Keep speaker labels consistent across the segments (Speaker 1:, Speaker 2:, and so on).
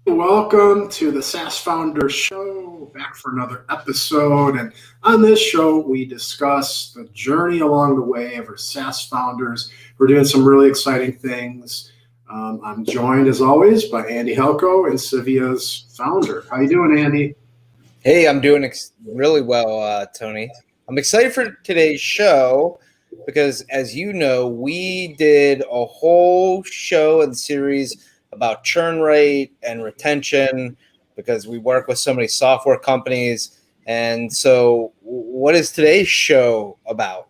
Speaker 1: Welcome to the SaaS Founders Show, back for another episode. And on this show, we discuss the journey along the way of our SaaS founders. We're doing some really exciting things. I'm joined, as always, by Andy Helko, Insivia's founder. How you doing, Andy?
Speaker 2: Hey, I'm doing really well, Tony. I'm excited for today's show because, as you know, we did a whole show and series about churn rate and retention because we work with so many software companies. And so what is today's show about?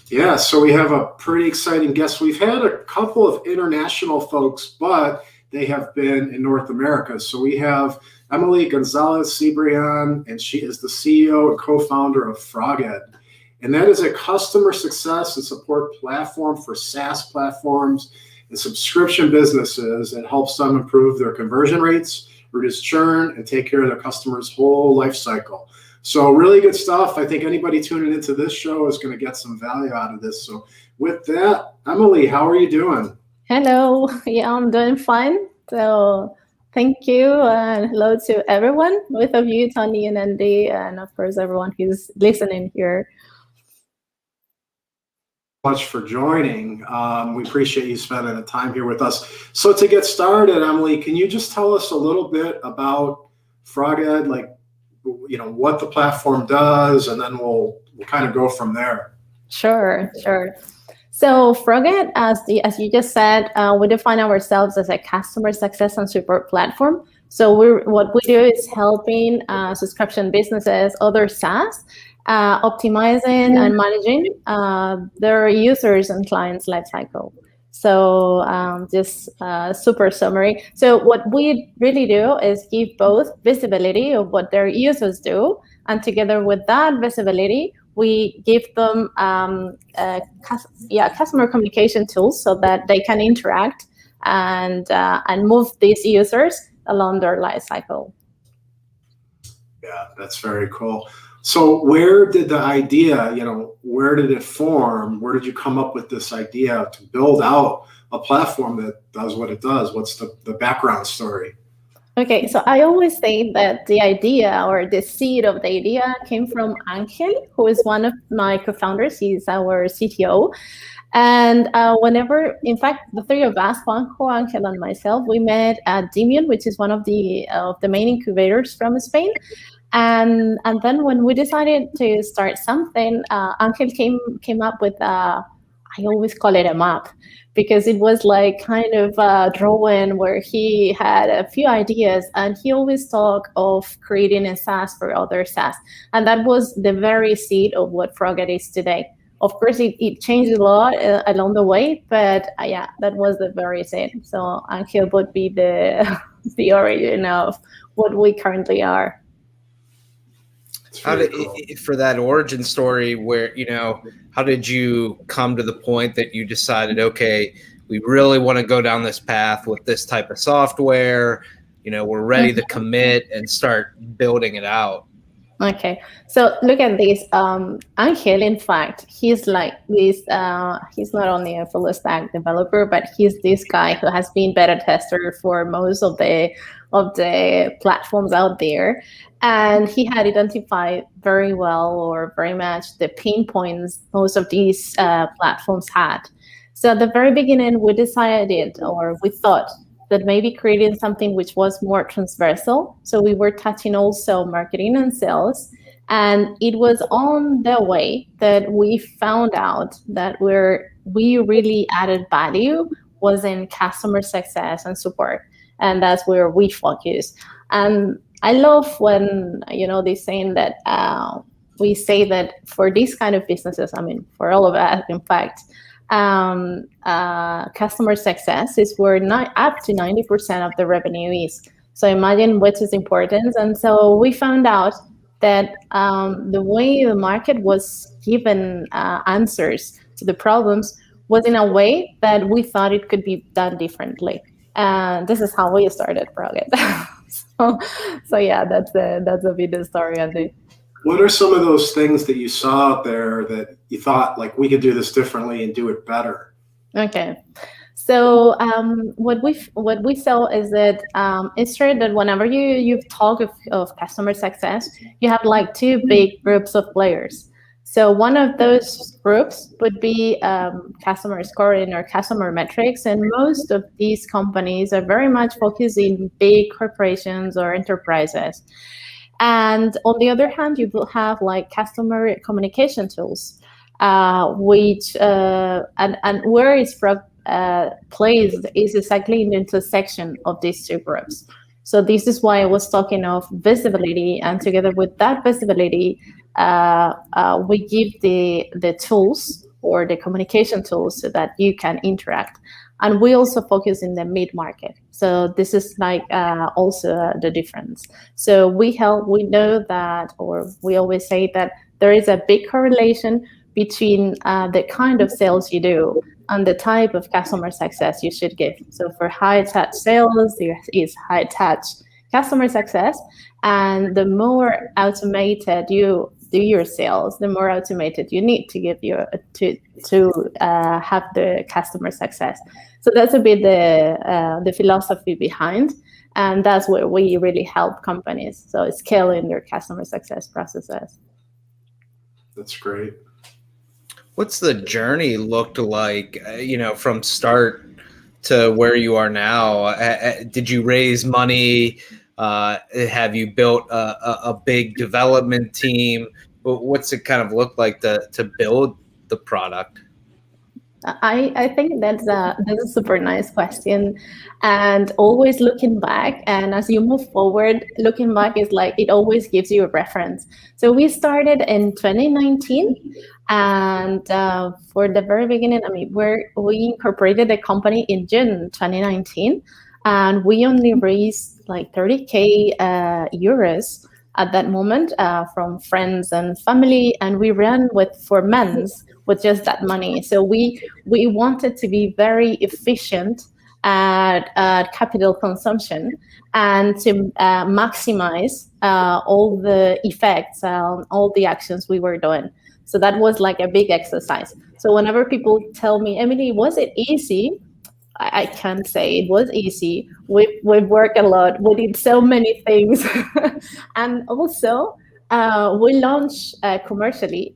Speaker 1: Yeah, so we have a pretty exciting guest. We've had a couple of international folks, but they have been in North America. So we have Emily Gonza lez-Cebria, and she is the CEO and co-founder of FROGED. And that is a customer success and support platform for SaaS platforms and subscription businesses that helps them improve their conversion rates, reduce churn, and take care of their customers' whole life cycle. So really good stuff. I think anybody tuning into this show is going to get some value out of this. So with that, Emily, how are you doing?
Speaker 3: Hello. Yeah, I'm doing fine. So thank you. And hello to everyone, both of you, Tony and Andy, and of course, everyone who's listening here.
Speaker 1: Much for joining. We appreciate you spending the time here with us. So to get started, Emily, can you just tell us a little bit about FROGED, like, you know, what the platform does, and then we'll kind of go from there.
Speaker 3: Sure. So FROGED, as you just said, we define ourselves as a customer success and support platform. So what we do is helping subscription businesses, other SaaS, optimizing and managing their users and clients' lifecycle. So just super summary. So what we really do is give both visibility of what their users do, and together with that visibility, we give them customer communication tools so that they can interact and move these users along their lifecycle.
Speaker 1: Yeah, that's very cool. So where did the idea, where did it form? Where did you come up with this idea to build out a platform that does what it does? What's the background story?
Speaker 3: Okay, so I always say that the idea or the seed of the idea came from Angel, who is one of my co-founders. He's our CTO. And whenever, in fact, the three of us, Juanjo, Angel, and myself, we met at Demion, which is one of the main incubators from Spain. And then when we decided to start something, Angel came up with I always call it a map, because it was like kind of a drawing where he had a few ideas, and he always talked of creating a SaaS for other SaaS. And that was the very seed of what FROGED is today. Of course, it changed a lot along the way, but yeah, that was the very seed. So Angel would be the origin of what we currently are.
Speaker 2: For that origin story, where, how did you come to the point that you decided, okay, we really want to go down this path with this type of software, we're ready to commit and start building it out?
Speaker 3: Okay, so look at this. Angel, in fact, he's like this. He's not only a full stack developer, but he's this guy who has been beta tester for most of the platforms out there, and he had identified very well or very much the pain points most of these platforms had. So at the very beginning, we decided, or we thought, that maybe creating something which was more transversal. So we were touching also marketing and sales. And it was on the way that we found out that where we really added value was in customer success and support. And that's where we focus. And I love when, they saying that we say that for these kind of businesses, I mean, for all of us, in fact, customer success is where up to 90% of the revenue is. So imagine what is important. And so we found out that the way the market was given answers to the problems was in a way that we thought it could be done differently. And this is how we started FROGED. so yeah, that's a bit the story, Andy.
Speaker 1: What are some of those things that you saw out there that you thought, like, we could do this differently and do it better?
Speaker 3: Okay. So what we saw is that it's true that whenever you talk of customer success, you have like two big groups of players. So one of those groups would be customer scoring or customer metrics, and most of these companies are very much focused in big corporations or enterprises. And on the other hand, you will have like customer communication tools, which and where is Frog placed is exactly in the intersection of these two groups. So this is why I was talking of visibility, and together with that visibility, we give the tools or the communication tools so that you can interact. And we also focus in the mid market. So this is like also the difference. So we know that, or we always say that there is a big correlation between the kind of sales you do and the type of customer success you should give. So for high touch sales, there is high touch customer success, and the more automated you do your sales, the more automated you need to give your to have the customer success. So that's a bit the philosophy behind, and that's where we really help companies. So scaling their customer success processes.
Speaker 1: That's great.
Speaker 2: What's the journey looked like, from start to where you are now? Did you raise money? Have you built a big development team? What's it kind of look like to build the product?
Speaker 3: I think that's a super nice question, and always looking back, and as you move forward, looking back is like it always gives you a reference. So we started in 2019, and for the very beginning, I mean, we incorporated the company in June 2019, and we only raised like 30K euros at that moment from friends and family, and we ran with 4 months with just that money. So we wanted to be very efficient at capital consumption and to maximize all the effects, all the actions we were doing. So that was like a big exercise. So whenever people tell me, Emily, was it easy? I can't say it was easy. We worked a lot. We did so many things. And also, we launched commercially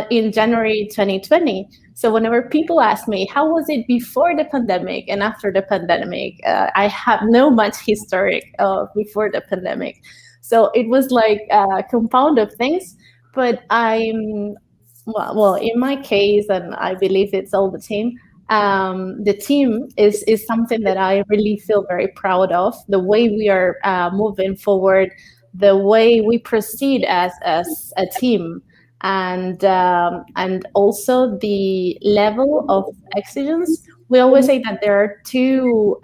Speaker 3: in January 2020. So whenever people ask me, how was it before the pandemic and after the pandemic, I have no much history before the pandemic. So it was like a compound of things. But well, in my case, and I believe it's all the team is something that I really feel very proud of. The way we are moving forward, the way we proceed as a team, and also the level of exigence. We always say that there are two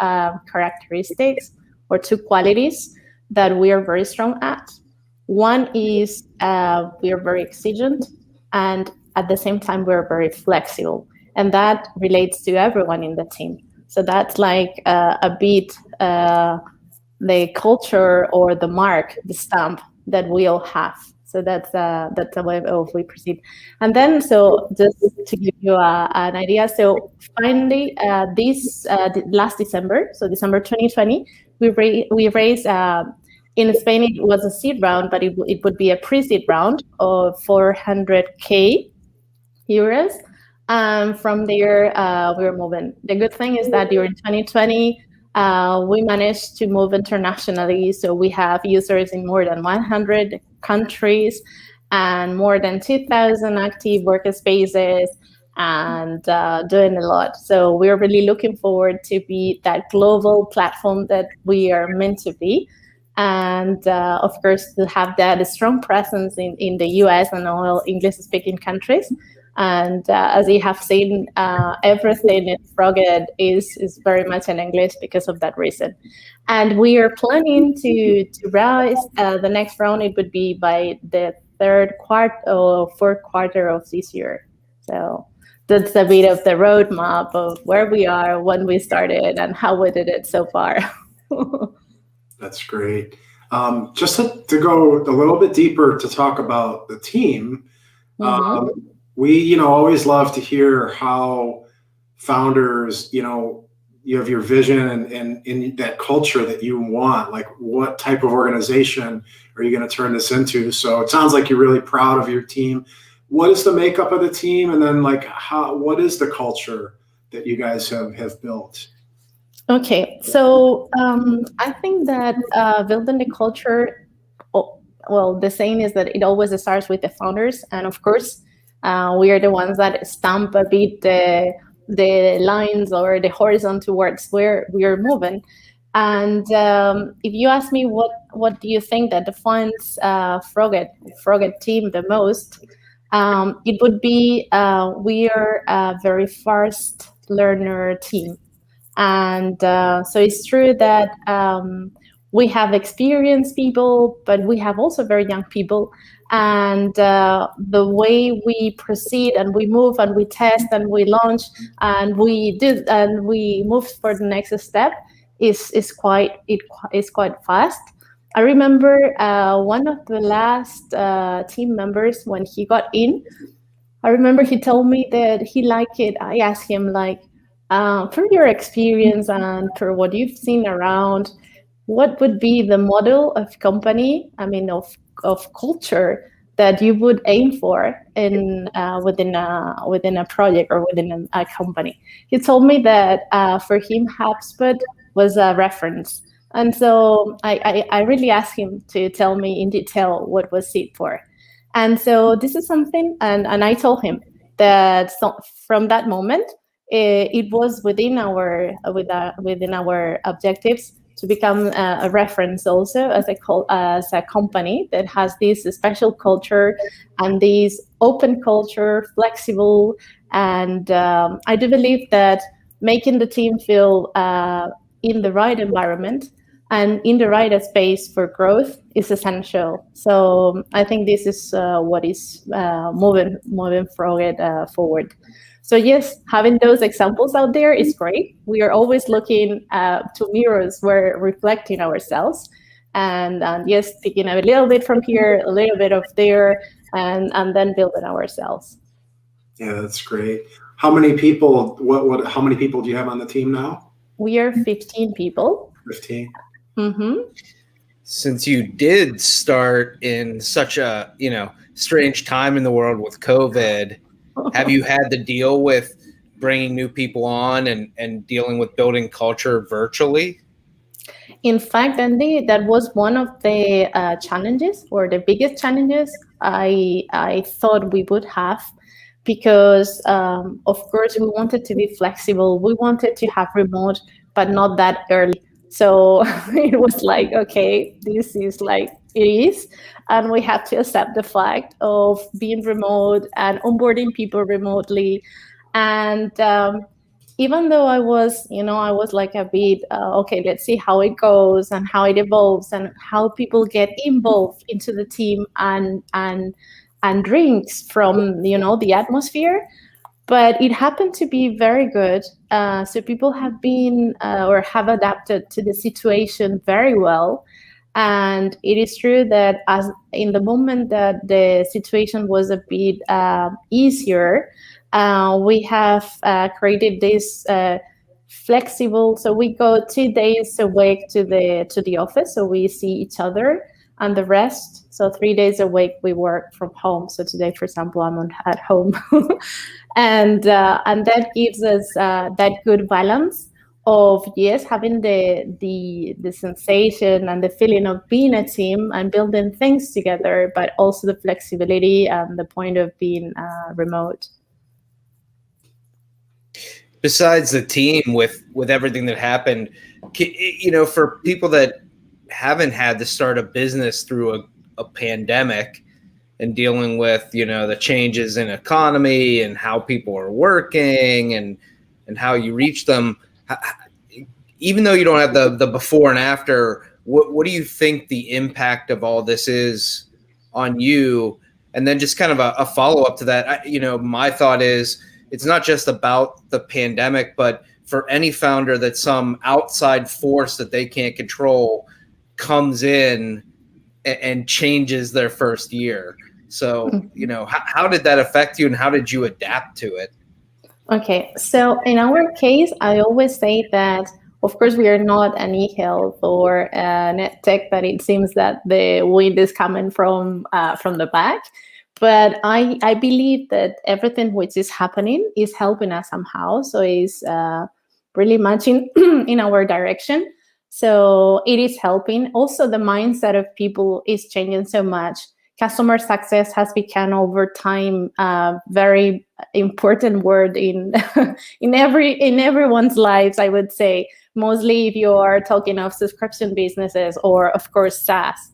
Speaker 3: characteristics or two qualities that we are very strong at. One is we are very exigent, and at the same time we're very flexible, and that relates to everyone in the team. So that's like a bit the culture or the mark, the stamp that we all have. So that's the way of we proceed. And then, so just to give you an idea, so finally this last December, so December 2020, we raised in Spain it was a seed round, but it would be a pre-seed round of 400K euros. From there, we were moving. The good thing is that during 2020, we managed to move internationally. So we have users in more than 100 countries and more than 2,000 active workspaces, and doing a lot. So we're really looking forward to be that global platform that we are meant to be. And of course, to have that strong presence in the US and all English-speaking countries. And as you have seen, everything in FROGED is very much in English because of that reason. And we are planning to rise the next round. It would be by the third quarter or fourth quarter of this year. So that's a bit of the roadmap of where we are, when we started, and how we did it so far.
Speaker 1: That's great. Just to go a little bit deeper to talk about the team, we always love to hear how founders you have your vision and in that culture that you want, like what type of organization are you going to turn this into? So it sounds like you're really proud of your team. What is the makeup of the team? And then like what is the culture that you guys have built?
Speaker 3: Okay, so I think that building the culture, well, the saying is that it always starts with the founders, and of course, we are the ones that stamp a bit the lines or the horizon towards where we are moving. And if you ask me what do you think that defines FROGED team the most, it would be we are a very fast learner team. And so it's true that we have experienced people, but we have also very young people. And the way we proceed and we move and we test and we launch and we move for the next step is quite fast. I remember one of the last team members when he got in. I remember he told me that he liked it. I asked him like, from your experience and for what you've seen around, what would be the model of company, of culture that you would aim for in within a project or within a company? He told me that for him, HubSpot was a reference. And so I really asked him to tell me in detail what was it for. And so this is something, and I told him that from that moment, it was within our objectives to become a reference also as a company that has this special culture and this open culture, flexible, and I do believe that making the team feel in the right environment and in the right space for growth is essential. So I think this is what is moving FROGED forward. So yes, having those examples out there is great. We are always looking to mirrors where reflecting ourselves, and yes, picking a little bit from here, a little bit of there, and then building ourselves.
Speaker 1: Yeah, that's great. How many people? How many people do you have on the team now?
Speaker 3: We are 15 people.
Speaker 1: 15.
Speaker 3: Mm-hmm.
Speaker 2: Since you did start in such a strange time in the world with COVID, have you had to deal with bringing new people on and dealing with building culture virtually?
Speaker 3: In fact, Andy, that was one of the challenges, or the biggest challenges I thought we would have, because of course we wanted to be flexible. We wanted to have remote, but not that early. So it was like, okay, this is like it is. And we had to accept the fact of being remote and onboarding people remotely. And even though I was like a bit, okay, let's see how it goes and how it evolves and how people get involved into the team and drinks from, the atmosphere. But it happened to be very good. So people have been or have adapted to the situation very well. And it is true that as in the moment that the situation was a bit easier, we have created this flexible. So we go 2 days a week to the office, so we see each other, and the rest, so 3 days a week, we work from home. So today, for example, I'm at home. And that gives us that good balance of, yes, having the sensation and the feeling of being a team and building things together, but also the flexibility and the point of being remote.
Speaker 2: Besides the team, with everything that happened, for people that haven't had to start a business through a pandemic and dealing with, the changes in economy and how people are working and how you reach them, even though you don't have the before and after, what do you think the impact of all this is on you? And then just kind of a follow-up to that, my thought is, it's not just about the pandemic, but for any founder that some outside force that they can't control comes in and changes their first year. So, how did that affect you and how did you adapt to it?
Speaker 3: Okay, so in our case, I always say that, of course, we are not an e-health or an ed tech that it seems that the wind is coming from the back. But I believe that everything which is happening is helping us somehow. So it's really much in our direction. So it is helping. Also, the mindset of people is changing so much. Customer success has become over time a very important word in in everyone's lives, I would say. Mostly if you are talking of subscription businesses or of course SaaS.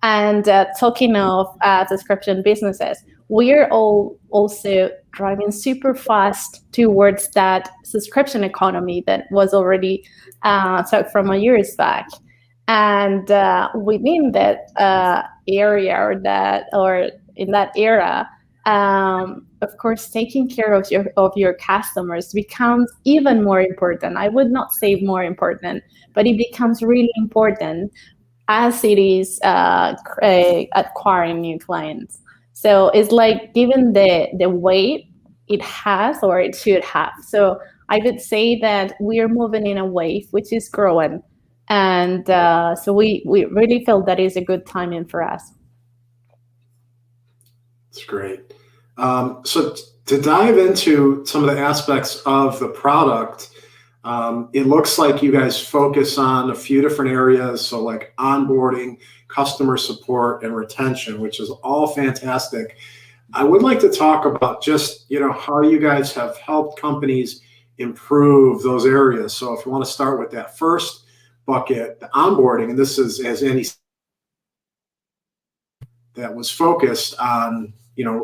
Speaker 3: And talking of subscription businesses, we're all also driving super fast towards that subscription economy that was already talked from a years back. And within that area or in that era, of course, taking care of your customers becomes even more important. I would not say more important, but it becomes really important as it is acquiring new clients. So it's like given the weight it has or it should have. So I would say that we are moving in a wave which is growing. And so we really feel that is a good timing for us.
Speaker 1: It's great. So to dive into some of the aspects of the product, it looks like you guys focus on a few different areas. So like onboarding, customer support, and retention, which is all fantastic. I would like to talk about just, how you guys have helped companies improve those areas. So if you want to start with that first bucket, the onboarding, and this is, as Andy said, that was focused on,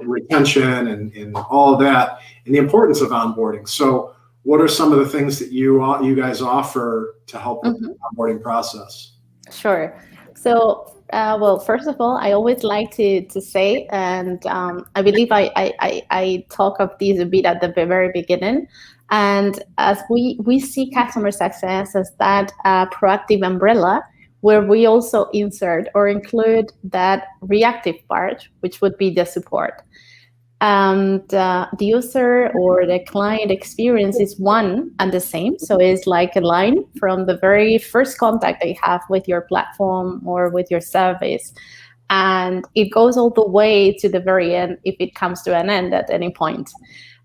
Speaker 1: retention and all of that and the importance of onboarding. So what are some of the things that you guys offer to help with the onboarding process?
Speaker 3: Sure. So, well, first of all, I always like to say, and I believe I talk of this a bit at the very beginning. And as we see customer success as that proactive umbrella, where we also insert or include that reactive part, which would be the support. And the user or the client experience is one and the same. So it's like a line from the very first contact they have with your platform or with your service. And it goes all the way to the very end if it comes to an end at any point.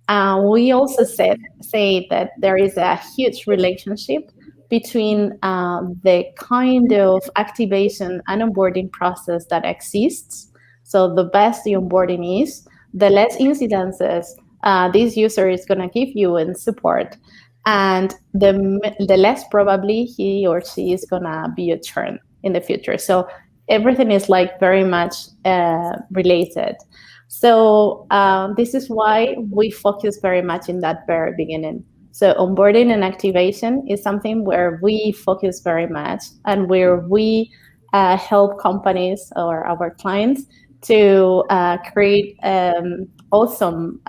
Speaker 3: We also say that there is a huge relationship between the kind of activation and onboarding process that exists. So the best the onboarding is, the less incidences this user is going to give you in support, and the less probably he or she is going to be a churn in the future. So everything is like very much related. So this is why we focus very much in that very beginning. So onboarding and activation is something where we focus very much and where we help companies or our clients to create awesome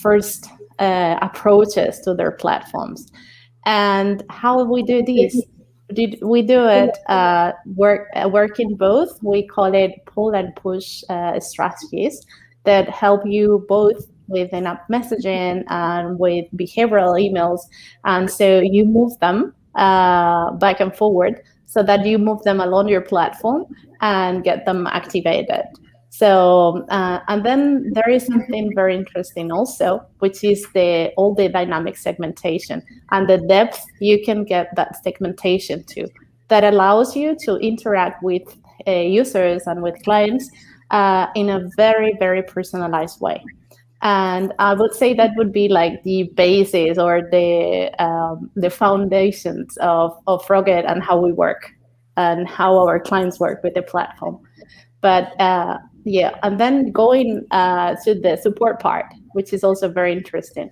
Speaker 3: first approaches to their platforms. And how we do this? We do it working both. We call it pull and push strategies that help you both with in-app messaging and with behavioral emails. And so you move them back and forward so that you move them along your platform and get them activated. So, and then there is something very interesting also, which is all the dynamic segmentation and the depth you can get that segmentation to. That allows you to interact with users and with clients in a very, very personalized way. And I would say that would be like the basis or the foundations of FROGED and how we work and how our clients work with the platform. But yeah, and then going to the support part, which is also very interesting.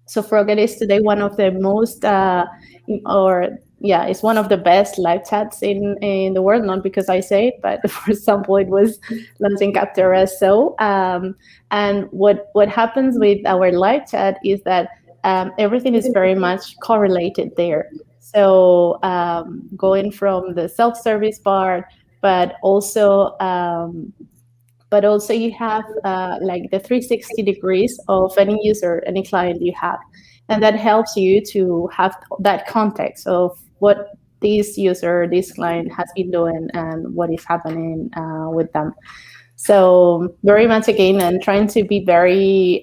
Speaker 3: So FROGED is today one of the most, it's one of the best live chats in the world, not because I say it, but for example, it was launching after so. And what happens with our live chat is that everything is very much correlated there. So going from the self-service part, but also but also you have like the 360 degrees of any user, any client you have. And that helps you to have that context of what this user, this client has been doing and what is happening with them. So very much again, and trying to be very,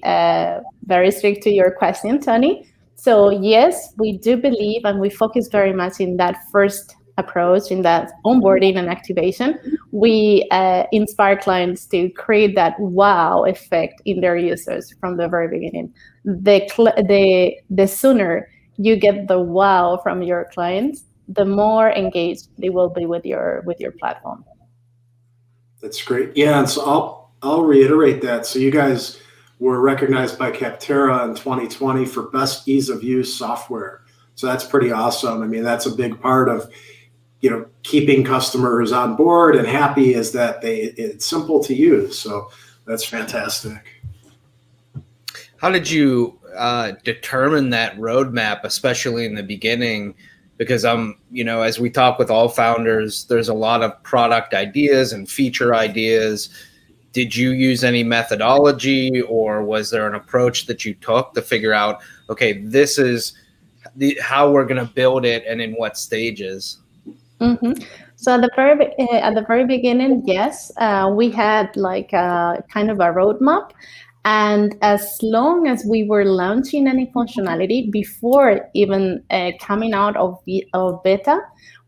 Speaker 3: very strict to your question, Tony. So yes, we do believe, and we focus very much in that first approach, in that onboarding and activation. We inspire clients to create that wow effect in their users from the very beginning. The sooner you get the wow from your clients, the more engaged they will be with your platform.
Speaker 1: That's great. Yeah, and so I'll reiterate that. So you guys were recognized by Capterra in 2020 for best ease of use software. So that's pretty awesome. I mean, that's a big part of, you know, keeping customers on board and happy, is that it's simple to use. So that's fantastic.
Speaker 2: How did you determine that roadmap, especially in the beginning? Because you know, as we talk with all founders, there's a lot of product ideas and feature ideas. Did you use any methodology, or was there an approach that you took to figure out, okay, this is how we're going to build it and in what stages?
Speaker 3: Mm-hmm. So at the very beginning, yes, we had like a kind of a roadmap. And as long as we were launching any functionality before even coming out of beta,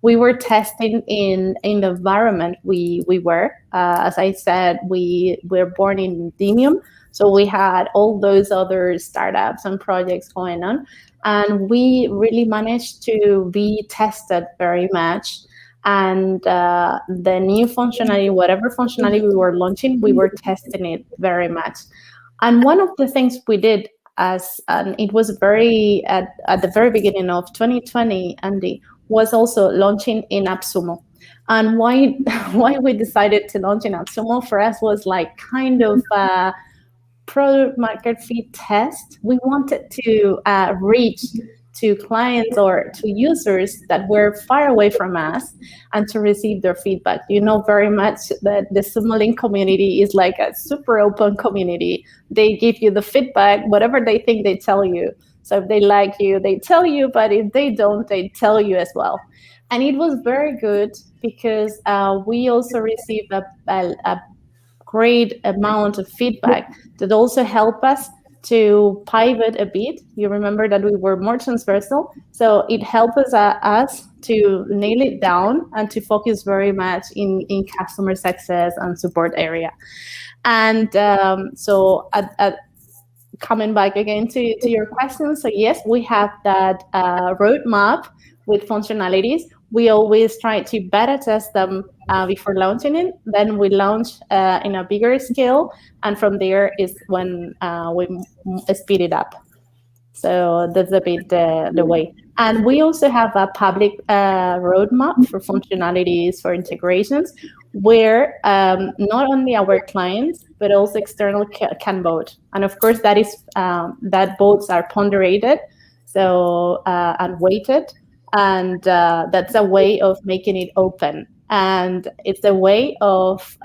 Speaker 3: we were testing in the environment we were. As I said, we were born in Demium, so we had all those other startups and projects going on, and we really managed to be tested very much. And the new functionality, whatever functionality we were launching, we were testing it very much. And one of the things we did, and it was very at the very beginning of 2020, Andy, was also launching in Appsumo. And why we decided to launch in Appsumo for us was like kind of a product market fit test. We wanted to reach to clients or to users that were far away from us and to receive their feedback. You know very much that the Simulink community is like a super open community. They give you the feedback, whatever they think, they tell you. So if they like you, they tell you, but if they don't, they tell you as well. And it was very good because we also received a great amount of feedback that also helped us to pivot a bit. You remember that we were more transversal, so it helped us to nail it down and to focus very much in customer success and support area. And so coming back again to your question, so yes, we have that roadmap with functionalities. We always try to beta test them before launching it. Then we launch in a bigger scale, and from there is when we speed it up. So that's a bit the way. And we also have a public roadmap for functionalities, for integrations, where not only our clients, but also external can vote. And of course, that is that votes are ponderated, so and weighted. And that's a way of making it open. And it's a way of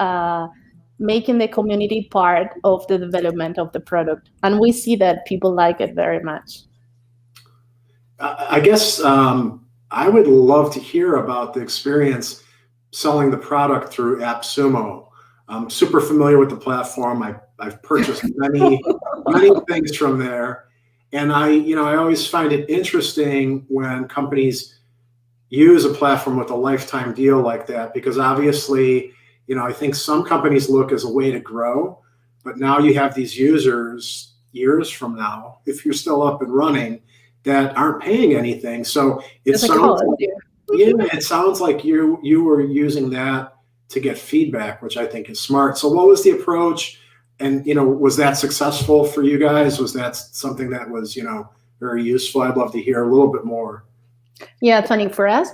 Speaker 3: making the community part of the development of the product. And we see that people like it very much.
Speaker 1: I guess I would love to hear about the experience selling the product through Appsumo. I'm super familiar with the platform. I've purchased many things from there. And I always find it interesting when companies use a platform with a lifetime deal like that, because obviously, I think some companies look as a way to grow, but now you have these users years from now, if you're still up and running, that aren't paying anything. So it sounds like you were using that to get feedback, which I think is smart. So what was the approach? And, was that successful for you guys? Was that something that was, very useful? I'd love to hear a little bit more.
Speaker 3: Yeah, Tony, for us,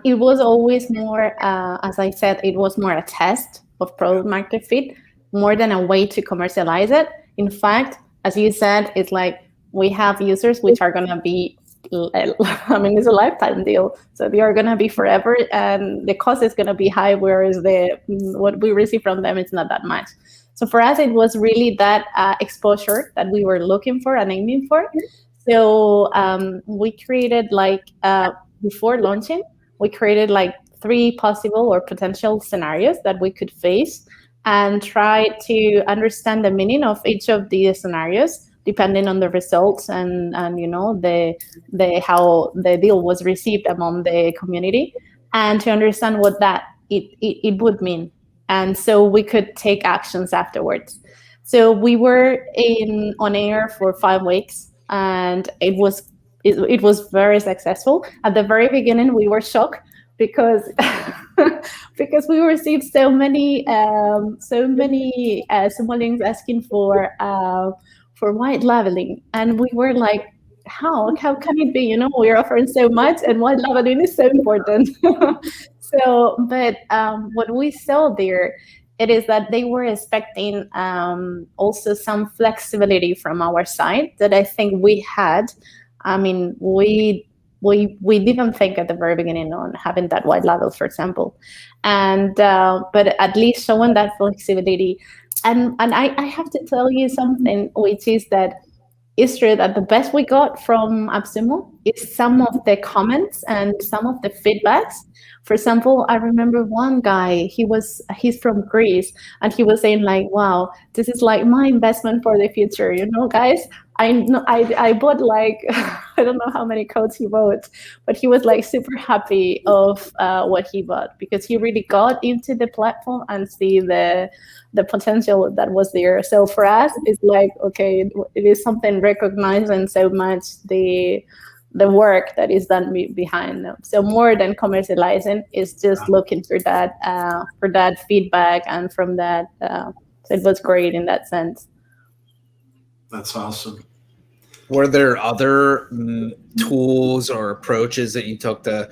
Speaker 3: it was always more, as I said, it was more a test of product market fit, more than a way to commercialize it. In fact, as you said, it's like we have users which are going to be I mean, it's a lifetime deal, so they are gonna be forever, and the cost is gonna be high, whereas what we receive from them is not that much. So for us, it was really that exposure that we were looking for and aiming for. So we created before launching, we created 3 possible or potential scenarios that we could face, and try to understand the meaning of each of these scenarios depending on the results and the how the deal was received among the community, and to understand what that it would mean, and so we could take actions afterwards. So we were on air for 5 weeks, and it was very successful. At the very beginning, we were shocked because because we received so many small links asking for white labeling, and we were like, how can it be? We're offering so much, and white labeling is so important. So, but what we saw there, it is that they were expecting also some flexibility from our side that I think we had. I mean, we didn't think at the very beginning on having that white label, for example, and but at least showing that flexibility. And I have to tell you something, which is that it's true that the best we got from Appsumo is some of the comments and some of the feedbacks. For example, I remember one guy, he's from Greece, and he was saying like, wow, this is like my investment for the future, guys. I bought I don't know how many codes he bought, but he was super happy of what he bought, because he really got into the platform and see the potential that was there. So for us, it's okay, it is something recognizing so much the work that is done behind them. So more than commercializing, is just looking for that feedback, and from that, so it was great in that sense.
Speaker 1: That's awesome.
Speaker 2: Were there other tools or approaches that you took to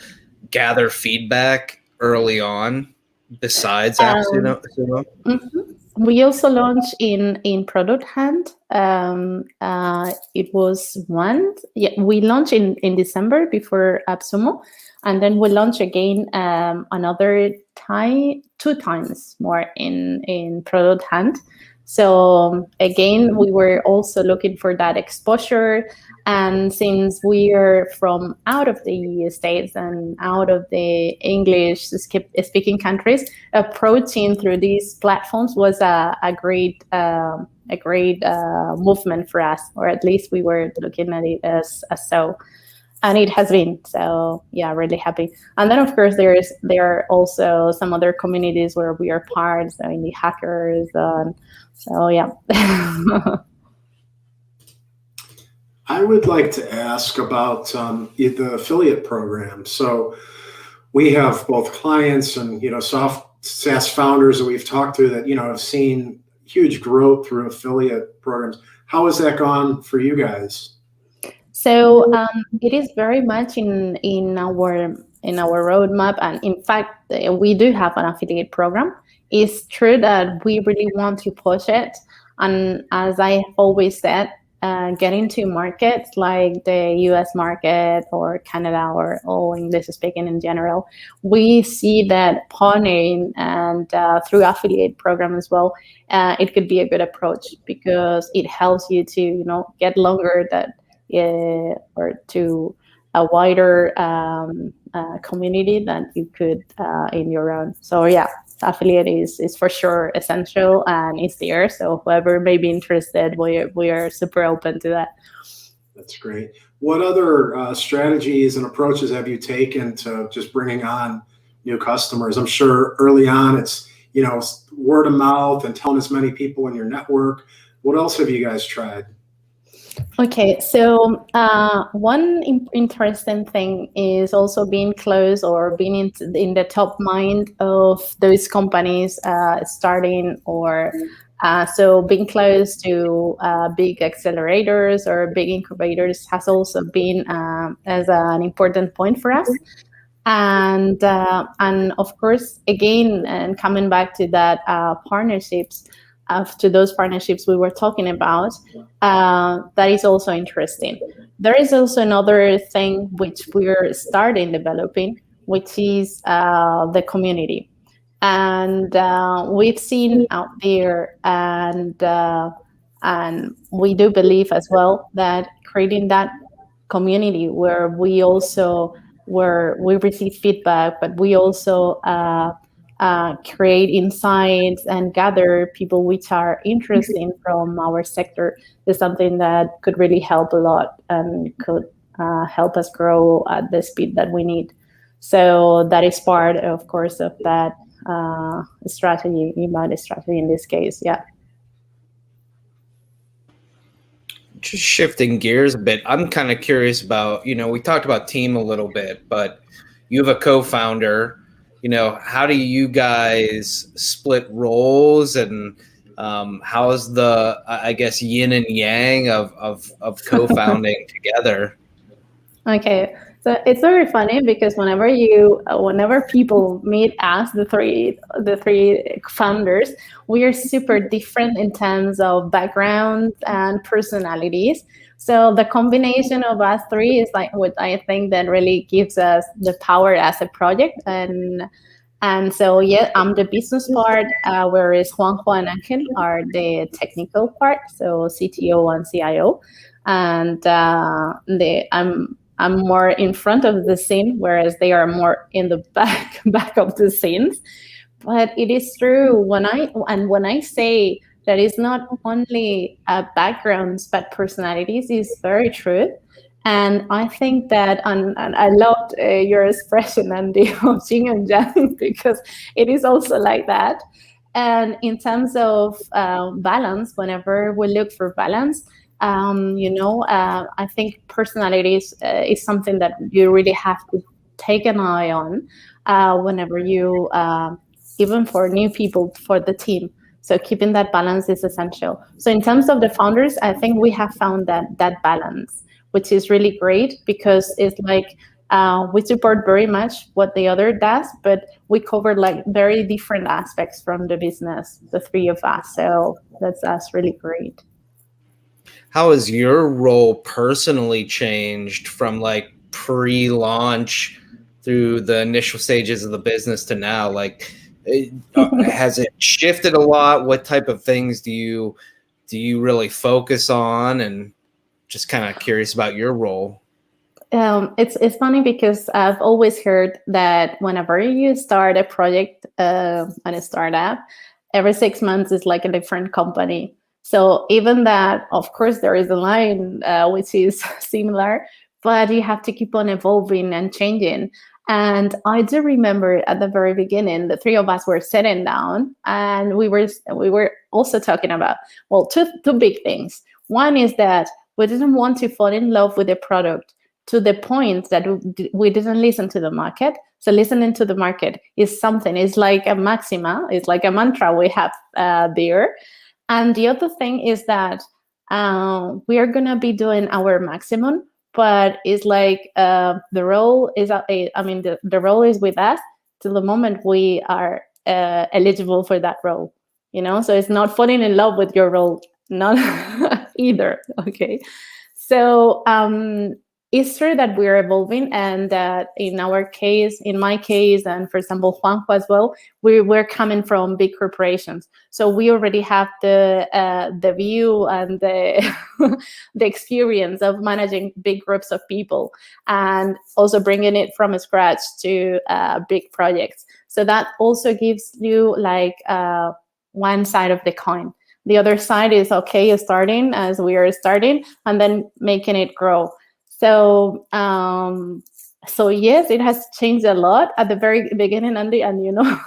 Speaker 2: gather feedback early on besides Appsumo?
Speaker 3: We also launched in Product Hunt. It was we launched in December before Appsumo, and then we launched again another time, 2 times more in Product Hunt. So again, we were also looking for that exposure. And since we are from out of the States and out of the English-speaking countries, approaching through these platforms was a great movement for us, or at least we were looking at it as so. And it has been. So yeah, really happy. And then of course there are also some other communities where we are part, so indie hackers. So yeah.
Speaker 1: I would like to ask about the affiliate program. So we have both clients and SaaS founders that we've talked to that have seen huge growth through affiliate programs. How has that gone for you guys?
Speaker 3: So it is very much in our roadmap, and in fact, we do have an affiliate program. It's true that we really want to push it, and as I always said, getting to markets like the US market or Canada or all English speaking in general, we see that partnering and through affiliate program as well, it could be a good approach, because it helps you to get longer or to a wider community than you could in your own. So yeah, affiliate is for sure essential, and it's there. So whoever may be interested, we are super open to that.
Speaker 1: That's great. What other strategies and approaches have you taken to just bringing on new customers? I'm sure early on it's word of mouth and telling as many people in your network. What else have you guys tried?
Speaker 3: Okay, so one interesting thing is also being close or being in the top mind of those companies starting, or so being close to big accelerators or big incubators has also been as an important point for us. And of course, again, and coming back to that partnerships, to those partnerships we were talking about, that is also interesting. There is also another thing which we're starting developing, which is the community. And we've seen out there, and we do believe as well that creating that community where we receive feedback, but we also create insights and gather people which are interesting from our sector is something that could really help a lot and could help us grow at the speed that we need. So that is part, of course, of that strategy, inbound strategy in this case. Yeah.
Speaker 2: Just shifting gears a bit, I'm kind of curious about, we talked about team a little bit, but you have a co-founder. How do you guys split roles, and how's the, I guess, yin and yang of co-founding together?
Speaker 3: Okay, so it's very funny because whenever people meet us, the three founders, we are super different in terms of backgrounds and personalities. So the combination of us three is like what I think that really gives us the power as a project. And so, yeah, I'm the business part, whereas Juanjo and Angel are the technical part, so CTO and CIO. And I'm more in front of the scene, whereas they are more in the back of the scenes. But it is true when I say that it's not only backgrounds but personalities is very true. And I think that, and I loved your expression, Andy, of yin and yang, because it is also like that. And in terms of balance, whenever we look for balance, I think personalities is something that you really have to take an eye on whenever you, even for new people, for the team. So keeping that balance is essential. So in terms of the founders, I think we have found that balance, which is really great because it's like we support very much what the other does, but we cover like very different aspects from the business, the three of us. So that's really great.
Speaker 2: How has your role personally changed from like pre-launch through the initial stages of the business to now? Like, has it shifted a lot? What type of things do you really focus on? And just kind of curious about your role.
Speaker 3: It's funny because I've always heard that whenever you start a project and a startup, every 6 months is like a different company. So even that, of course, there is a line which is similar, but you have to keep on evolving and changing. And I do remember at the very beginning, the three of us were sitting down and we were also talking about, well, two big things. One is that we didn't want to fall in love with the product to the point that we didn't listen to the market. So listening to the market is something, it's like a maxima, it's like a mantra we have there. And the other thing is that we are going to be doing our maximum, but it's like the role is, the role is with us till the moment we are eligible for that role, So it's not falling in love with your role, not either, okay? So it's true that we're evolving, and that in my case, and for example, Juanjo as well, we're coming from big corporations. So we already have the view and the the experience of managing big groups of people, and also bringing it from scratch to big projects. So that also gives you like one side of the coin. The other side is starting as we are starting, and then making it grow. So, yes, it has changed a lot at the very beginning, Andy, and you know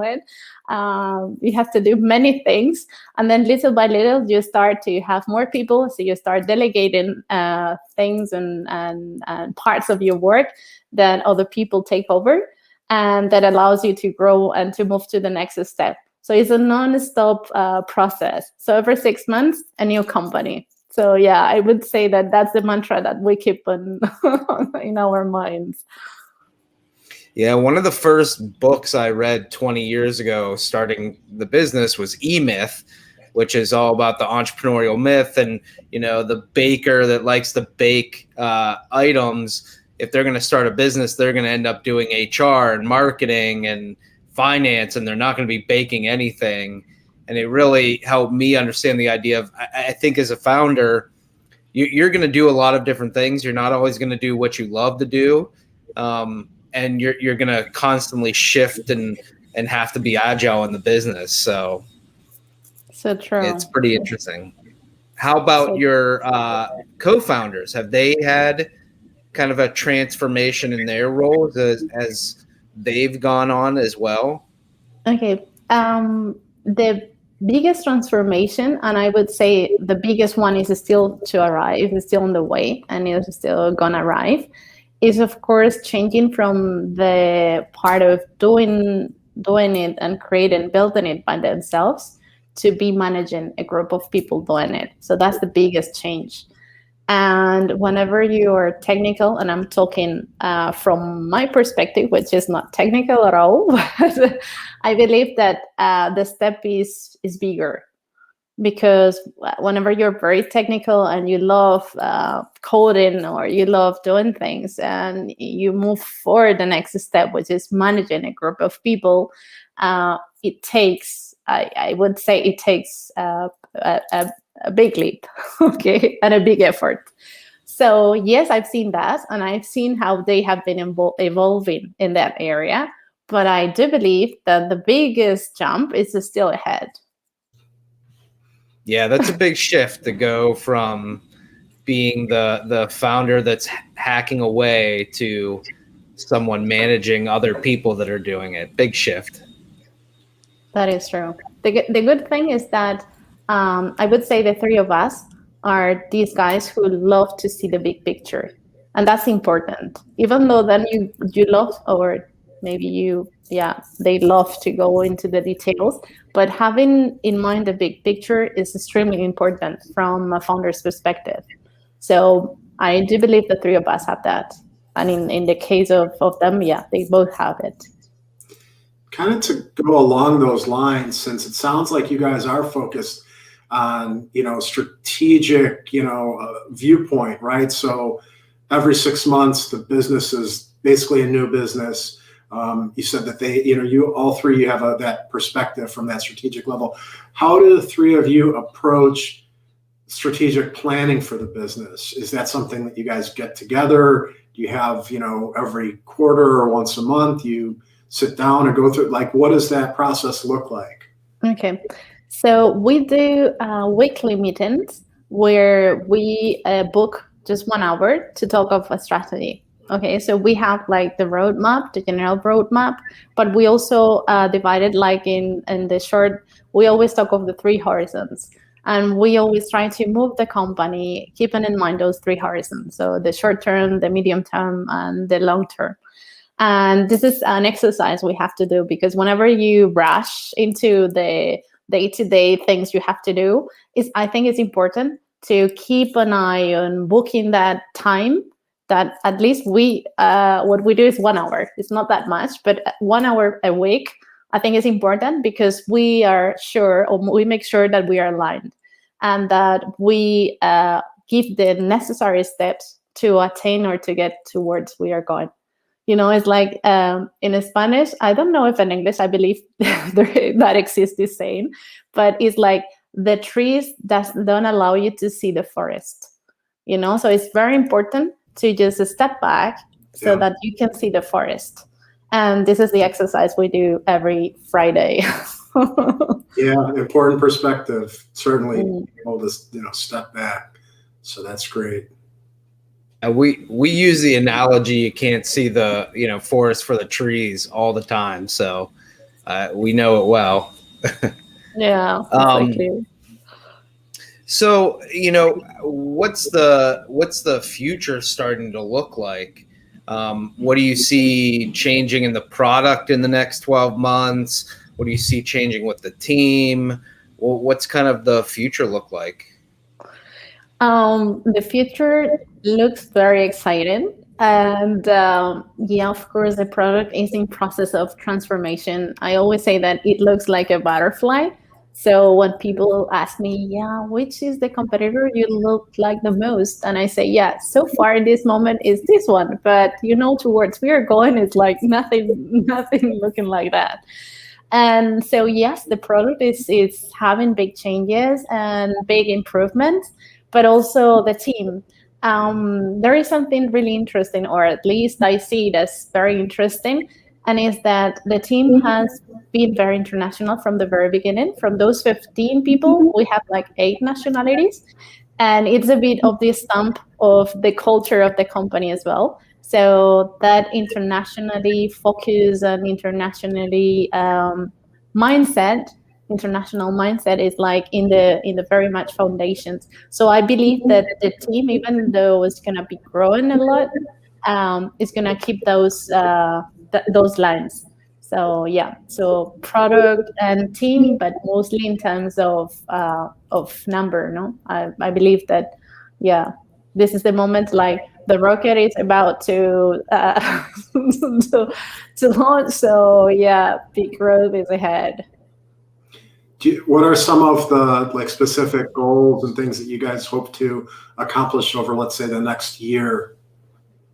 Speaker 3: it. You have to do many things, and then little by little, you start to have more people. So you start delegating things and parts of your work that other people take over, and that allows you to grow and to move to the next step. So it's a non-stop process. So every 6 months, a new company. So yeah, I would say that that's the mantra that we keep in our minds.
Speaker 2: Yeah, one of the first books I read 20 years ago starting the business was E-Myth. which is all about the entrepreneurial myth and, the baker that likes to bake items. If they're going to start a business, they're going to end up doing HR and marketing and finance, and they're not going to be baking anything. And it really helped me understand the idea of, I think as a founder, you're going to do a lot of different things. You're not always going to do what you love to do. And you're going to constantly shift and have to be agile in the business. So
Speaker 3: true.
Speaker 2: It's pretty interesting. How about your co-founders? Have they had kind of a transformation in their roles as they've gone on as well?
Speaker 3: Okay. The biggest transformation, and I would say the biggest one is still to arrive, is still on the way, and is still gonna arrive, is of course changing from the part of doing it and creating, building it by themselves to be managing a group of people doing it. So that's the biggest change. And whenever you are technical, and I'm talking from my perspective, which is not technical at all, but I believe that the step is bigger, because whenever you're very technical and you love coding or you love doing things, and you move forward the next step, which is managing a group of people, it takes, I would say it takes a big leap, okay, and a big effort. So yes, I've seen that, and I've seen how they have been evolving in that area. But I do believe that the biggest jump is still ahead.
Speaker 2: Yeah, that's a big shift to go from being the founder that's hacking away to someone managing other people that are doing it. Big shift.
Speaker 3: That is true. The good thing is that I would say the three of us are these guys who love to see the big picture. And that's important. Even though then you love, or maybe they love to go into the details, but having in mind the big picture is extremely important from a founder's perspective. So I do believe the three of us have that. And in the case of them, they both have it.
Speaker 1: Kind of to go along those lines, since it sounds like you guys are focused on, strategic, viewpoint, right? So every 6 months, the business is basically a new business. You said that you all three, you have that perspective from that strategic level. How do the three of you approach strategic planning for the business? Is that something that you guys get together? Do you have, every quarter or once a month, you sit down and go through, like, what does that process look like?
Speaker 3: Okay. So we do weekly meetings where we book just 1 hour to talk of a strategy. Okay, so we have like the roadmap, the general roadmap, but we also divided like in the short, we always talk of the 3 horizons. And we always try to move the company, keeping in mind those 3 horizons. So the short term, the medium term, and the long term. And this is an exercise we have to do, because whenever you rush into the day-to-day things you have to do, I think it's important to keep an eye on booking that time, that at least what we do is 1 hour. It's not that much, but 1 hour a week, I think is important, because we are sure, or we make sure that we are aligned and that we give the necessary steps to attain or to get towards we are going. It's like in Spanish, I don't know if in English, I believe that exists the same, but it's like the trees don't allow you to see the forest, so it's very important to just step back so that you can see the forest. And this is the exercise we do every Friday.
Speaker 1: Yeah, important perspective. Certainly, able to step back. So that's great.
Speaker 2: We use the analogy you can't see the forest for the trees all the time, so we know it well.
Speaker 3: Yeah, exactly.
Speaker 2: So what's the future starting to look like? What do you see changing in the product in the next 12 months? What do you see changing with the team? What's kind of the future look like?
Speaker 3: The future looks very exciting. And of course, the product is in process of transformation. I always say that it looks like a butterfly. So when people ask me, yeah, which is the competitor you look like the most? And I say, yeah, so far in this moment is this one. But towards we are going, it's like nothing looking like that. And so yes, the product is having big changes and big improvements, but also the team. There is something really interesting, or at least I see it as very interesting, and is that the team has been very international from the very beginning. From those 15 people, we have like 8 nationalities, and it's a bit of the stamp of the culture of the company as well. So that internationally focus and mindset, international mindset is like in the very much foundations. So I believe that the team, even though it's gonna be growing a lot, is gonna keep those lines. So yeah, so product and team, but mostly in terms of number. No, I believe that yeah, this is the moment like the rocket is about to to launch. So yeah, big growth is ahead.
Speaker 1: What are some of the like specific goals and things that you guys hope to accomplish over, let's say, the next year?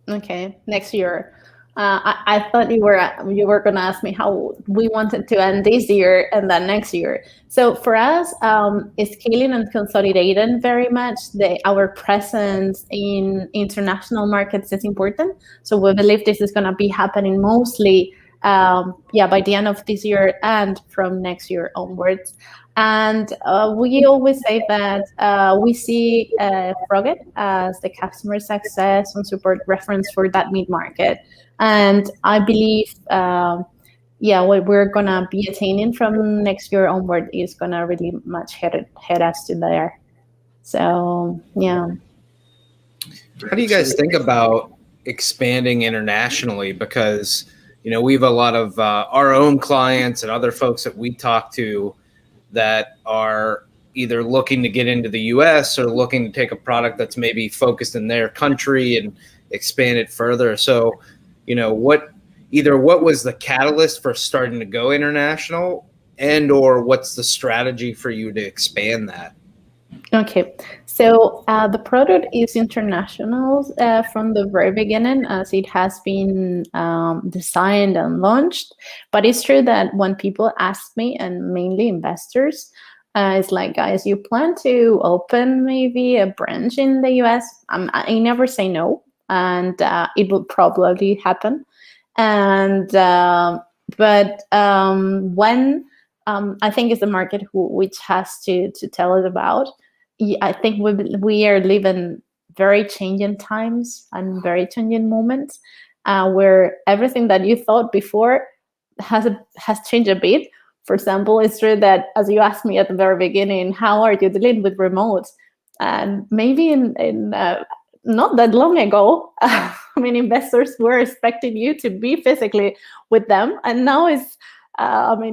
Speaker 3: Okay, next year. I thought you were gonna ask me how we wanted to end this year and then next year. So for us, scaling and consolidating very much our presence in international markets is important. So we believe this is gonna be happening mostly, by the end of this year and from next year onwards. And we always say that we see FROGED as the customer success and support reference for that mid-market. And I believe, what we're going to be attaining from next year onward is going to really much head us to there. So, yeah.
Speaker 2: How do you guys think about expanding internationally? Because, we have a lot of our own clients and other folks that we talk to that are either looking to get into the US or looking to take a product that's maybe focused in their country and expand it further. So, what was the catalyst for starting to go international, or what's the strategy for you to expand that?
Speaker 3: Okay, so the product is international from the very beginning, as it has been designed and launched. But it's true that when people ask me, and mainly investors, it's like, guys, you plan to open maybe a branch in the US? I never say no, and it will probably happen. And when I think it's the market which has to tell us about. I think we are living very changing times and very changing moments where everything that you thought before has changed a bit. For example, it's true that, as you asked me at the very beginning, how are you dealing with remote? And maybe in not that long ago, investors were expecting you to be physically with them, and now it's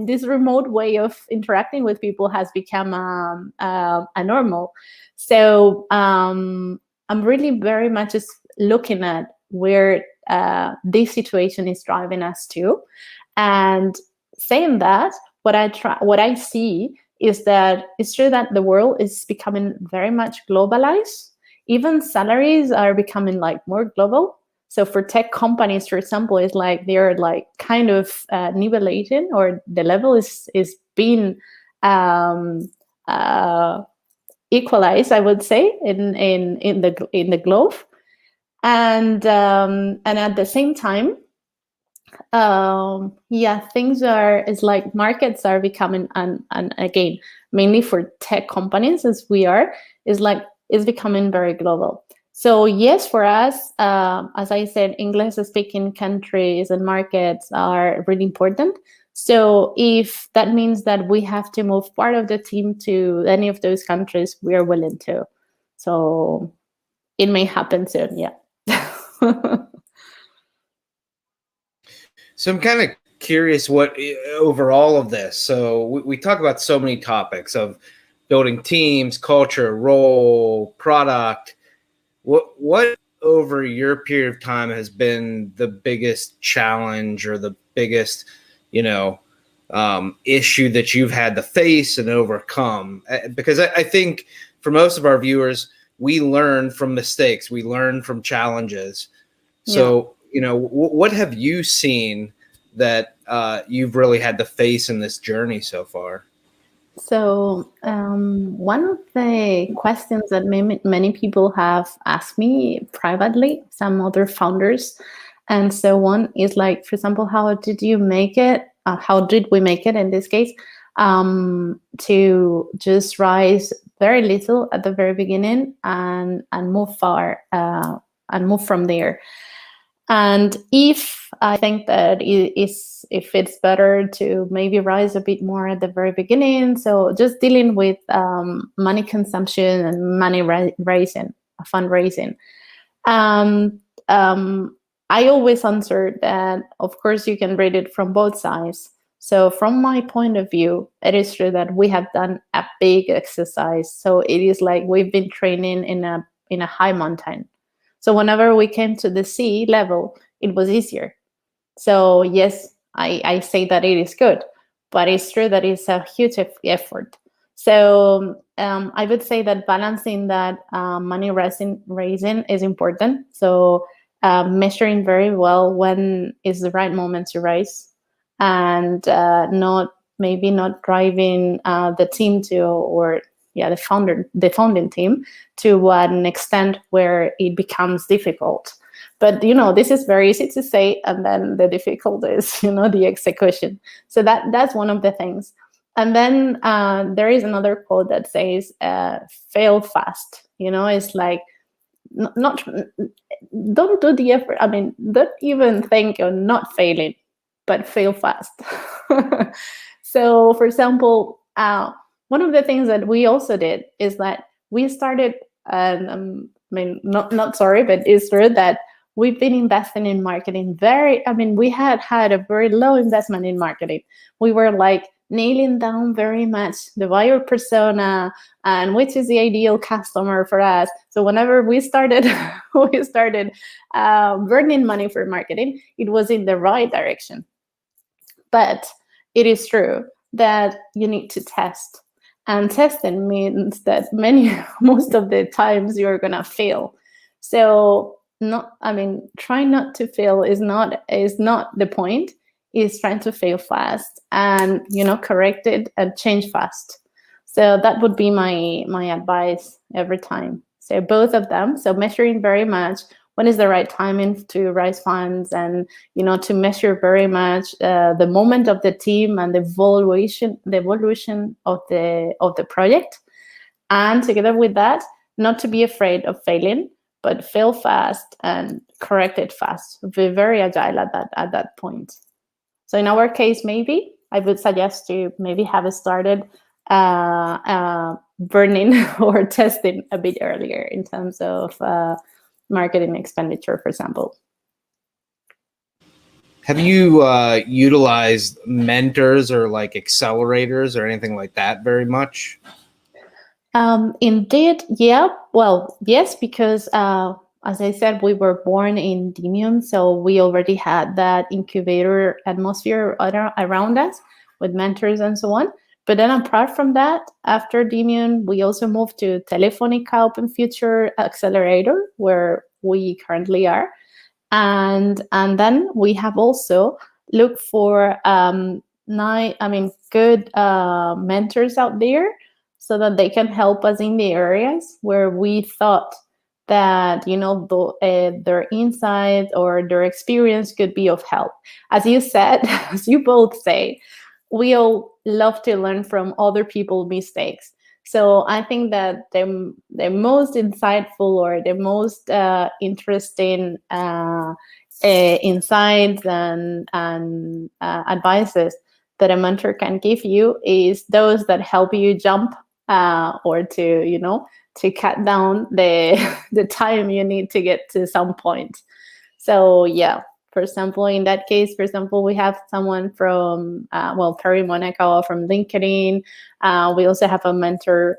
Speaker 3: this remote way of interacting with people has become a normal. So I'm really very much just looking at where this situation is driving us to, and saying that what I see is that it's true that the world is becoming very much globalized. Even salaries are becoming like more global. So for tech companies, for example, it's like they're like kind of nivelating, or the level is being equalized, I would say, in the globe, and at the same time, things it's like markets are becoming, and again, mainly for tech companies as we are, is becoming very global. So yes, for us, as I said, English-speaking countries and markets are really important. So if that means that we have to move part of the team to any of those countries, we are willing to. So it may happen soon, yeah.
Speaker 2: So I'm kind of curious what over all of this. So we talk about so many topics of building teams, culture, role, product. What over your period of time has been the biggest challenge or the biggest, issue that you've had to face and overcome? Because I think for most of our viewers, we learn from mistakes, we learn from challenges. So, what have you seen that you've really had to face in this journey so far?
Speaker 3: So one of the questions that many people have asked me privately, some other founders, and so one is like, for example, how did you make it? How did we make it in this case? To just rise very little at the very beginning and move far and move from there. And if I think that if it's better to maybe rise a bit more at the very beginning, so just dealing with money consumption and money raising, fundraising. I always answer that, of course, you can read it from both sides. So from my point of view, it is true that we have done a big exercise. So it is like we've been training in a high mountain. So whenever we came to the sea level, it was easier. So yes, I say that it is good, but it's true that it's a huge effort. So I would say that balancing that money raising is important. So measuring very well when is the right moment to raise, and not driving the team to, or the founding team to an extent where it becomes difficult. But this is very easy to say, and then the difficult is the execution. So that's one of the things. And then there is another quote that says fail fast. It's like not don't do the effort. I mean, don't even think you're not failing, but fail fast. So for example, one of the things that we also did is that we started, not sorry, but it's true that we've been investing in marketing we had a very low investment in marketing. We were like nailing down very much the buyer persona and which is the ideal customer for us. So whenever we started, burning money for marketing, it was in the right direction. But it is true that you need to test. And testing means that most of the times you're gonna fail. So trying not to fail is not the point. Is trying to fail fast and correct it and change fast. So that would be my advice every time. So both of them. So measuring very much when is the right timing to raise funds, and to measure very much the moment of the team and the evolution of the project. And together with that, not to be afraid of failing, but fail fast and correct it fast. Be very agile at that point. So in our case, maybe I would suggest to maybe have it started burning or testing a bit earlier in terms of marketing expenditure, for example.
Speaker 2: Have you utilized mentors or like accelerators or anything like that very much?
Speaker 3: Indeed, yeah. Well, yes, because as I said, we were born in Demium, so we already had that incubator atmosphere around us with mentors and so on. But then apart from that, after Demium, we also moved to Telefonica Open Future Accelerator, where we currently are. And then we have also looked for good mentors out there so that they can help us in the areas where we thought that their insight or their experience could be of help. As you said, as you both say, we all love to learn from other people's mistakes. So I think that the most insightful or the most interesting insights and advices that a mentor can give you is those that help you jump or to cut down the time you need to get to some point. So yeah, for example, in that case, we have someone from Perry Monaco from LinkedIn. We also have a mentor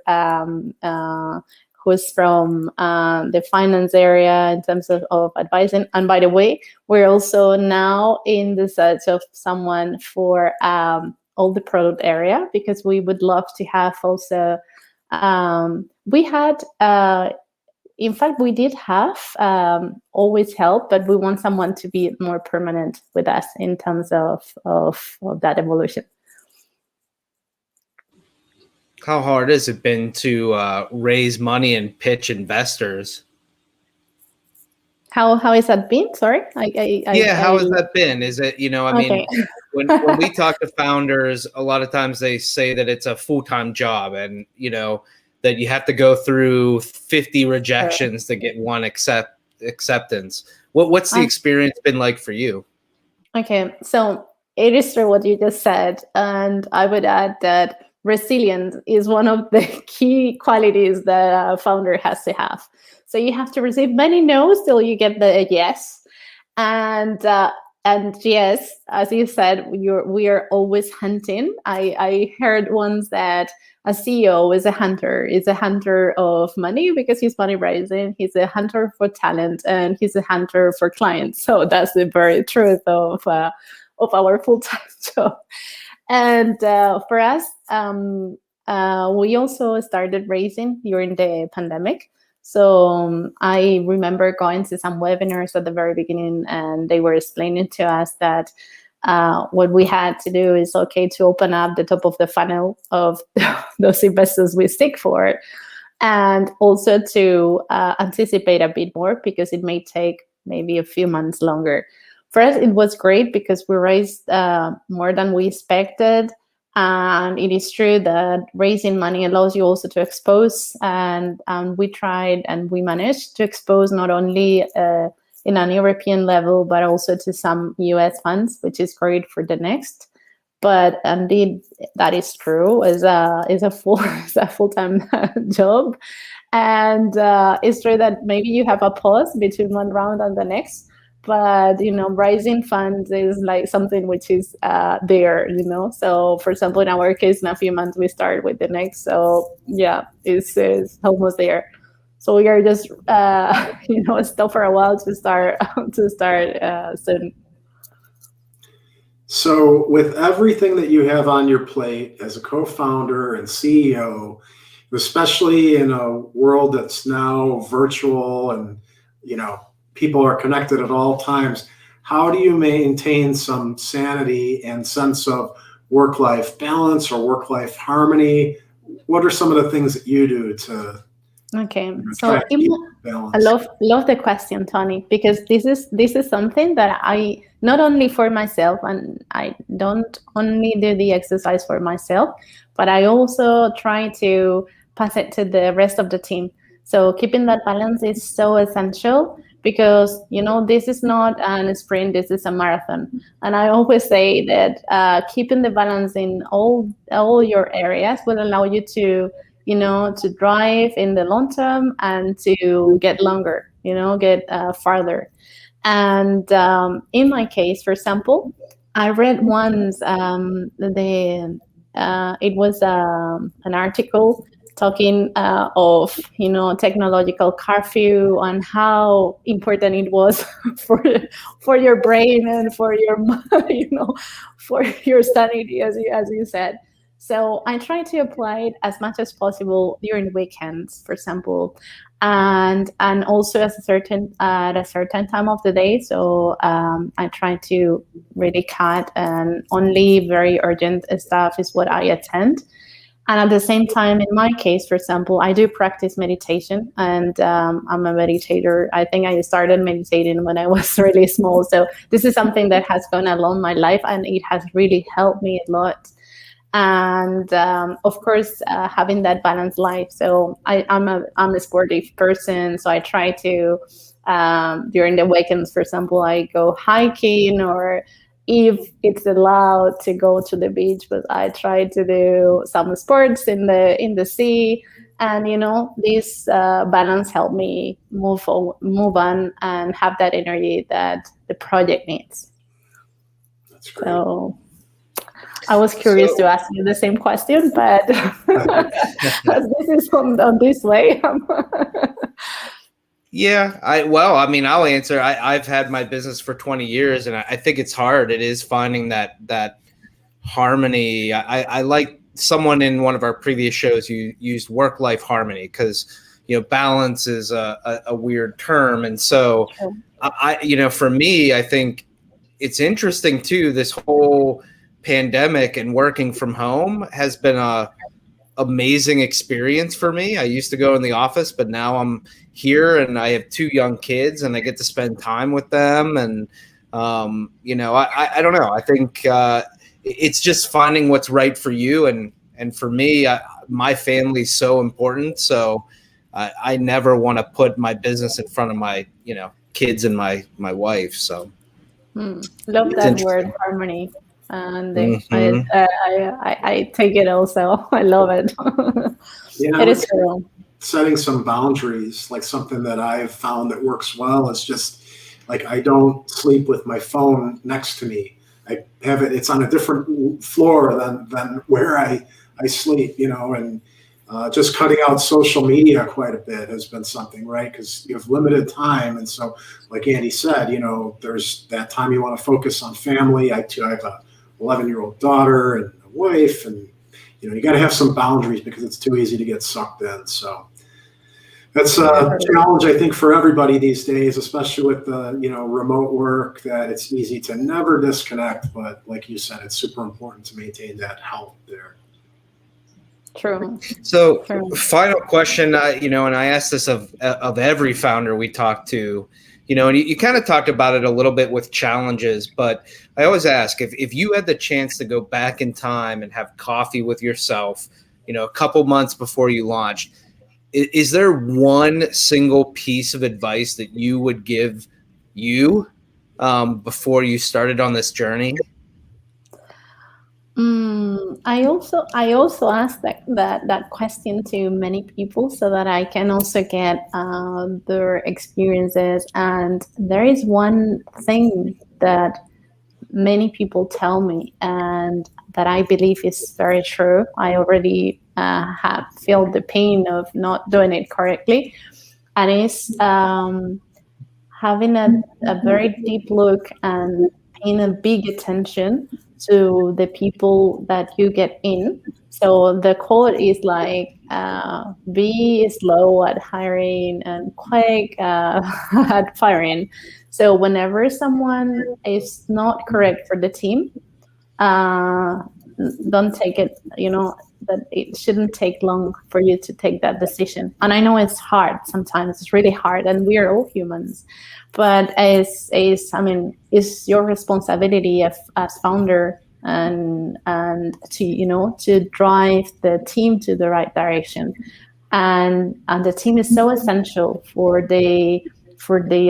Speaker 3: who's from the finance area in terms of advising. And by the way, we're also now in the search of someone for all the product area, because we would love to have also, we had, in fact, we did have always help, but we want someone to be more permanent with us in terms of that evolution.
Speaker 2: How hard has it been to raise money and pitch investors?
Speaker 3: How has that been? Sorry,
Speaker 2: How has that been? Is it, I mean, when we talk to founders, a lot of times they say that it's a full-time job, and that you have to go through 50 rejections to get one acceptance. What's the experience been like for you?
Speaker 3: Okay, so it is true what you just said, and I would add that resilience is one of the key qualities that a founder has to have. So you have to receive many no's till you get the yes, and yes, as you said, we are always hunting. I heard once that a CEO is a hunter of money, because he's money raising. He's a hunter for talent, and he's a hunter for clients. So that's the very truth of our full-time job. And for us, we also started raising during the pandemic. So I remember going to some webinars at the very beginning, and they were explaining to us that what we had to do is to open up the top of the funnel of those investors we seek for, and also to anticipate a bit more, because it may take maybe a few months longer. For us, it was great because we raised more than we expected. And it is true that raising money allows you also to expose. And we tried and we managed to expose not only in an European level, but also to some US funds, which is great for the next. But indeed, that is true. Is a full-time job. And it's true that maybe you have a pause between one round and the next. But raising funds is like something which is there. So for example, in our case, in a few months we start with the next. So yeah, it's almost there. So we are just still for a while to start soon.
Speaker 1: So with everything that you have on your plate as a co-founder and CEO, especially in a world that's now virtual and people are connected at all times, how do you maintain some sanity and sense of work-life balance or work-life harmony? What are some of the things that you do to
Speaker 3: so I love the question, Tony, because this is something that I, not only for myself, and I don't only do the exercise for myself, but I also try to pass it to the rest of the team. So keeping that balance is so essential, because this is not a sprint, this is a marathon. And I always say that keeping the balance in all your areas will allow you to to drive in the long term and to get longer, get farther. And in my case, for example, I read once it was an article talking of technological curfew and how important it was for your brain and for your for your sanity, as you said. So I try to apply it as much as possible during weekends, for example, and also at a certain time of the day. So I try to really cut, and only very urgent stuff is what I attend. And at the same time, in my case, for example, I do practice meditation, and I'm a meditator. I think I started meditating when I was really small. So this is something that has gone along my life, and it has really helped me a lot. And of course, having that balanced life. So I'm a sportive person, so I try to during the weekends, for example, I go hiking, or if it's allowed to go to the beach, but I try to do some sports in the sea. And this balance helped me move on and have that energy that the project needs.
Speaker 1: That's great.
Speaker 3: So I was curious to ask you the same question, but as this is on this way.
Speaker 2: Yeah, I'll answer. I've had my business for 20 years, and I think it's hard. It is finding that harmony. I like someone in one of our previous shows you used work-life harmony because balance is a weird term, and so for me, I think it's interesting too. This whole pandemic and working from home has been a amazing experience for me. I used to go in the office, but now I'm here and I have 2 young kids and I get to spend time with them. And, I don't know. I think it's just finding what's right for you. And for me, my family's so important. So I never want to put my business in front of my, kids and my wife. So
Speaker 3: love that word, harmony. And
Speaker 2: Mm-hmm.
Speaker 3: I take it also. I love it. It is true.
Speaker 1: Setting some boundaries, like something that I've found that works well, is just like I don't sleep with my phone next to me. I have it; it's on a different floor than where I sleep, and just cutting out social media quite a bit has been something, right? Because you have limited time, and so, like Andy said, there's that time you want to focus on family. I have a 11-year-old daughter and a wife, and you got to have some boundaries because it's too easy to get sucked in. So that's a challenge, I think, for everybody these days, especially with the remote work, that it's easy to never disconnect. But like you said, it's super important to maintain that health there.
Speaker 3: True.
Speaker 2: So final question, and I asked this of every founder we talk to, and you kind of talked about it a little bit with challenges, but I always ask if you had the chance to go back in time and have coffee with yourself, a couple months before you launched, is there one single piece of advice that you would give you before you started on this journey?
Speaker 3: I also asked that question to many people so that I can also get their experiences. And there is one thing that many people tell me and that I believe is very true. I already have felt the pain of not doing it correctly, and it's having a very deep look and paying a big attention to the people that you get in. So the quote is like, be slow at hiring and quick at firing. So whenever someone is not correct for the team, don't take it, that it shouldn't take long for you to take that decision. And I know it's hard sometimes, it's really hard, and we are all humans. But it's your responsibility as founder and to drive the team to the right direction. And the team is so essential for the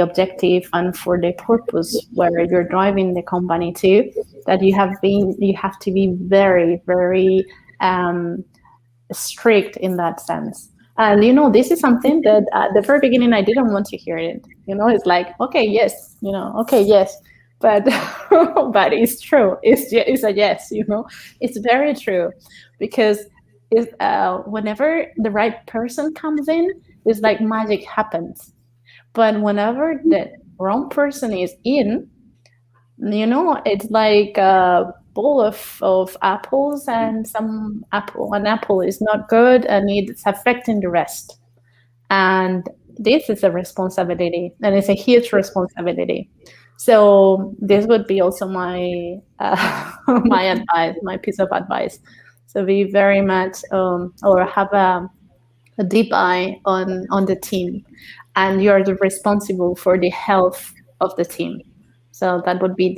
Speaker 3: objective and for the purpose where you're driving the company to, that you have to be very, very strict in that sense. And this is something that at the very beginning I didn't want to hear it. It's like, okay, yes, okay, yes, but but it's true. It's a yes. It's very true, because whenever the right person comes in, it's like magic happens. But whenever the wrong person is in, it's like a bowl of apples, and an apple is not good and it's affecting the rest. And this is a responsibility, and it's a huge responsibility. So this would be also my my advice, my piece of advice. So be very much or have a deep eye on the team, and you're responsible for the health of the team. So that would be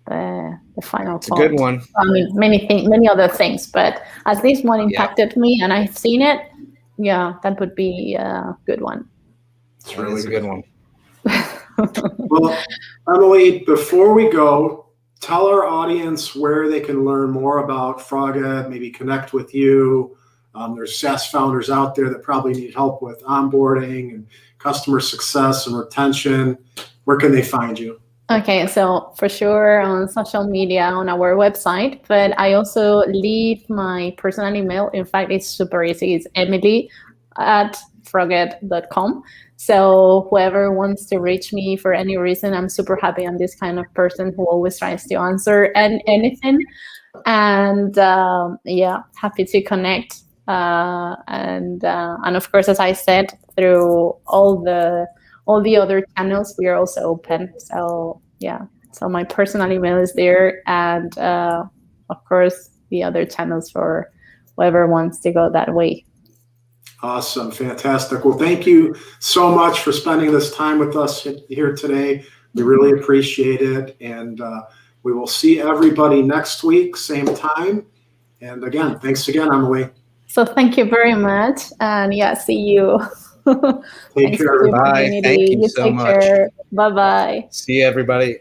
Speaker 3: the final
Speaker 2: it's point. A good one.
Speaker 3: I mean, many other things, but as this one impacted me and I've seen it, that would be a good one.
Speaker 1: It's really
Speaker 2: a good one.
Speaker 1: Well, Emily, before we go, tell our audience where they can learn more about FROGED, maybe connect with you. There's SaaS founders out there that probably need help with onboarding and customer success and retention. Where can they find you?
Speaker 3: Okay, so for sure on social media, on our website, but I also leave my personal email. In fact, it's super easy. It's emily@froged.com. So whoever wants to reach me for any reason, I'm super happy. I'm this kind of person who always tries to answer anything. And yeah, happy to connect. And of course, as I said, through all the other channels, we are also open. So yeah, so my personal email is there, and of course the other channels for whoever wants to go that way.
Speaker 1: Awesome. Fantastic. Well, thank you so much for spending this time with us here today. We really appreciate it. And we will see everybody next week, same time. And again, thanks again, Emily.
Speaker 3: So thank you very much. And yeah, see you.
Speaker 1: Take care.
Speaker 2: Bye. Thank you so much.
Speaker 3: Bye-bye.
Speaker 2: See you, everybody.